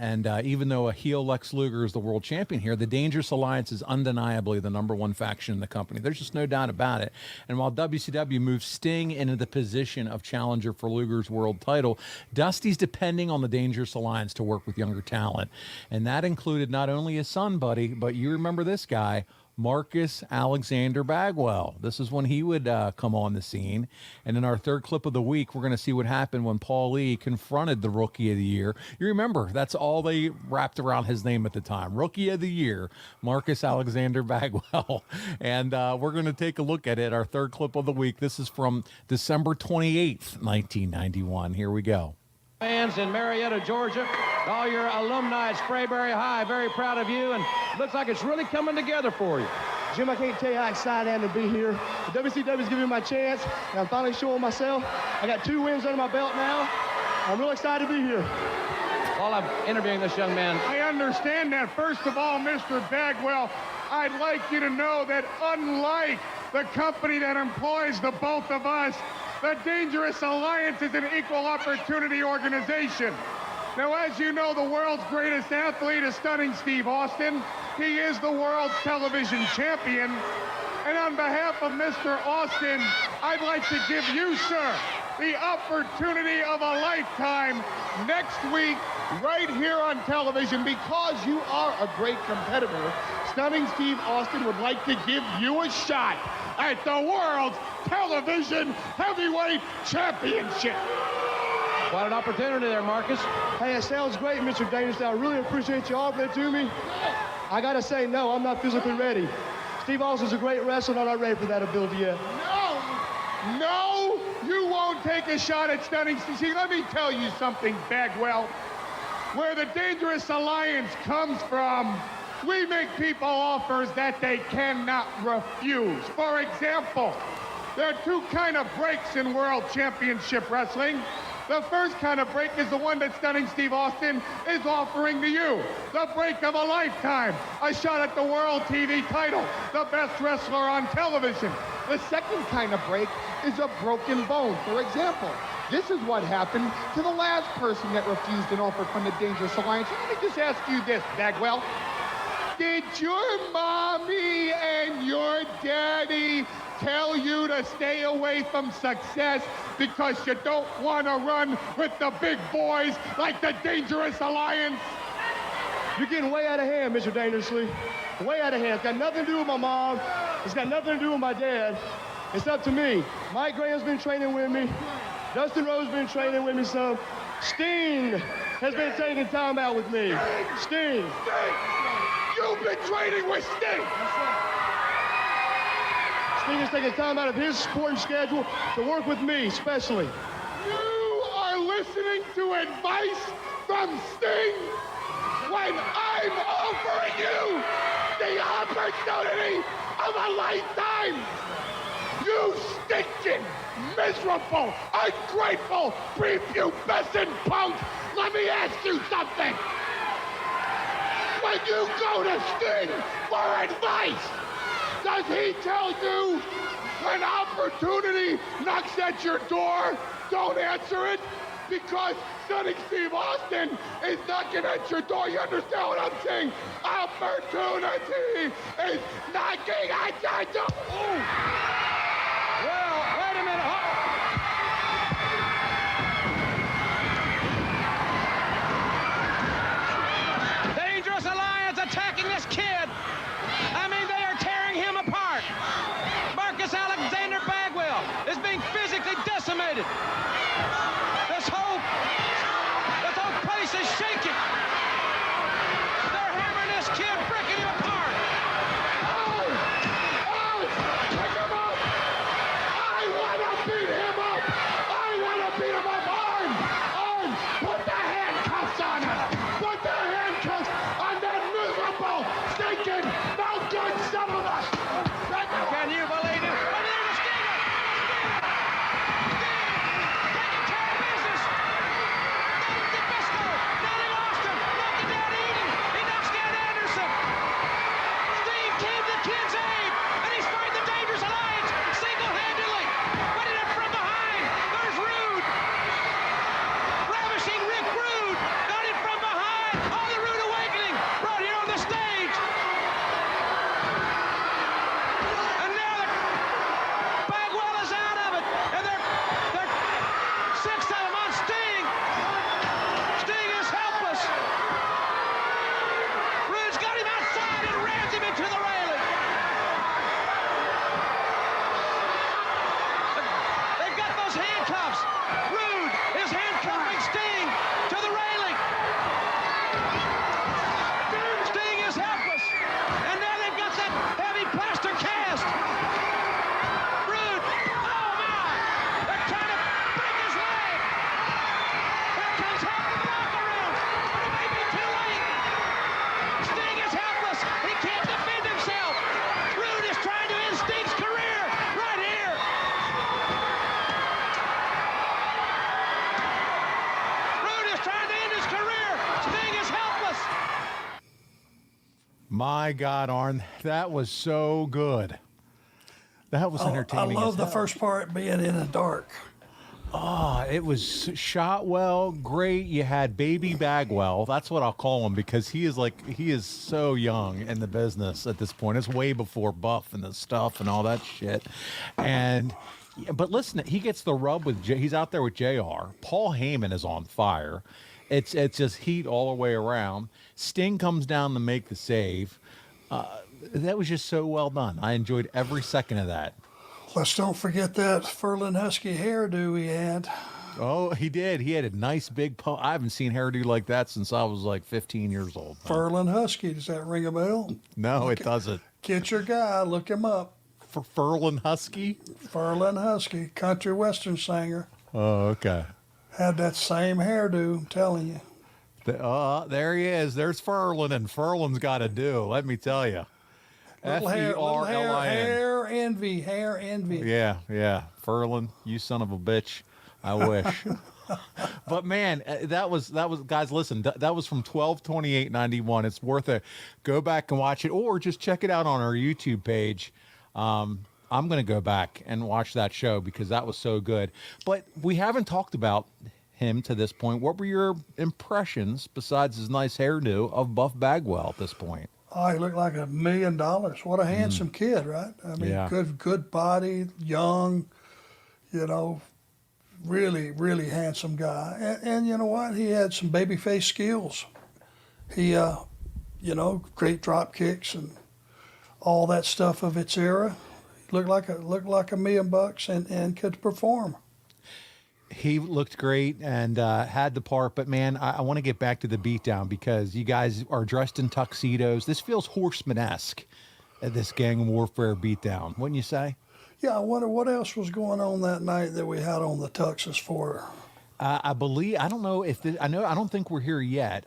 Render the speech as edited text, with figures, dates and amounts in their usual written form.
And even though a heel Lex Luger is the world champion here, the Dangerous Alliance is undeniably the number one faction in the company. There's just no doubt about it. And while WCW moves Sting into the position of challenger for Luger's world title, Dusty's depending on the Dangerous Alliance to work with younger talent. And that included not only his son, Buddy, but you remember this guy, Marcus Alexander Bagwell. This is when he would come on the scene. And in our third clip of the week, we're going to see what happened when Paul Lee confronted the Rookie of the Year. You remember, that's all they wrapped around his name at the time. Rookie of the Year, Marcus Alexander Bagwell. And we're going to take a look at it, our third clip of the week. This is from December 28th, 1991. Here we go. Fans in Marietta, Georgia, all your alumni at Sprayberry High, very proud of you, and looks like it's really coming together for you. Jim, I can't tell you how excited I am to be here. The WCW's giving me my chance, and I'm finally showing myself. I got 2 wins under my belt now. I'm real excited to be here. While I'm interviewing this young man, I understand that. First of all, Mr. Bagwell, I'd like you to know that unlike the company that employs the both of us, the Dangerous Alliance is an equal opportunity organization. Now, as you know, the world's greatest athlete is Stunning Steve Austin. He is the world's television champion. And on behalf of Mr. Austin, I'd like to give you, sir, the opportunity of a lifetime next week right here on television. Because you are a great competitor, Stunning Steve Austin would like to give you a shot at the World Television Heavyweight Championship. what an opportunity there, Marcus. Hey, it sounds great, Mr. Dangerous. I really appreciate you offering it to me. I got to say, no, I'm not physically ready. Steve Austin's a great wrestler, and I'm not ready for that ability yet. No, you won't take a shot at Stunning Steve. See, let me tell you something, Bagwell. Where the Dangerous Alliance comes from, we make people offers that they cannot refuse. For example, there are 2 kind of breaks in World Championship Wrestling. The first kind of break is the one that Stunning Steve Austin is offering to you. The break of a lifetime. A shot at the World TV title. The best wrestler on television. The second kind of break is a broken bone. For example, this is what happened to the last person that refused an offer from the Dangerous Alliance. Let me just ask you this, Bagwell. Did your mommy and your daddy tell you to stay away from success because you don't want to run with the big boys like the Dangerous Alliance? You're getting way out of hand, Mr. Dangerously. Way out of hand. It's got nothing to do with my mom. It's got nothing to do with my dad. It's up to me. Mike Graham's been training with me. Dustin Rhodes been training with me some. Sting has been taking time out with me. Sting. You've been training with Sting. Sting is taking time out of his sporting schedule to work with me, especially. You are listening to advice from Sting when I'm offering you the opportunity of a lifetime. You stinking, miserable, ungrateful, prepubescent punk. Let me ask you something. When you go to Sting for advice, does he tell you when opportunity knocks at your door, don't answer it? Because Stunning Steve Austin is knocking at your door. You understand what I'm saying? Opportunity is knocking at your door. Ooh. Well, wait a minute. Dangerous Alliance attacking this kid. I mean, they are tearing him apart. Marcus Alexander Bagwell is being physically decimated. This whole place is shaking. They're hammering this kid, breaking him apart. Oh! Pick him My God, Arn, that was so good. That was entertaining. I love as the hell. first part being in the dark. Oh, it was shot well, great. You had baby Bagwell. That's what I'll call him because he is so young in the business at this point. It's way before Buff and the stuff and all that shit. But listen, he gets the rub with he's out there with JR. Paul Heyman is on fire. It's just heat all the way around. Sting comes down to make the save. That was just so well done. I enjoyed every second of that. Let's don't forget that Furlan Husky hairdo he had. Oh, he did. He had a nice big I haven't seen hairdo like that since I was like 15 years old. Furlan Husky, does that ring a bell? No, it doesn't. Get your guy, look him up. For Furlan Husky? Furlan Husky, country western singer. Oh, okay. Had that same hairdo, I'm telling you. There he is. There's Furlan, and Furlan's got to do, let me tell you. Little hair Ferlin. envy. Yeah. Furlan, you son of a bitch. I wish. But man, that was guys, listen, that was from 12/28/91. It's worth it. Go back and watch it or just check it out on our YouTube page. I'm going to go back and watch that show because that was so good. But we haven't talked about him to this point. What were your impressions besides his nice hairdo of Buff Bagwell at this point? Oh, he looked like $1 million. What a handsome kid, right? I mean, Yeah. good body, young, really, really handsome guy. And you know what? He had some babyface skills. He, great drop kicks and all that stuff of its era. He looked like $1 million and could perform. He looked great and had the part, but man, I want to get back to the beatdown because you guys are dressed in tuxedos. This feels Horseman-esque, this gang warfare beatdown, wouldn't you say? Yeah, I wonder what else was going on that night that we had on the tuxes for. I believe, I don't know if I don't think we're here yet.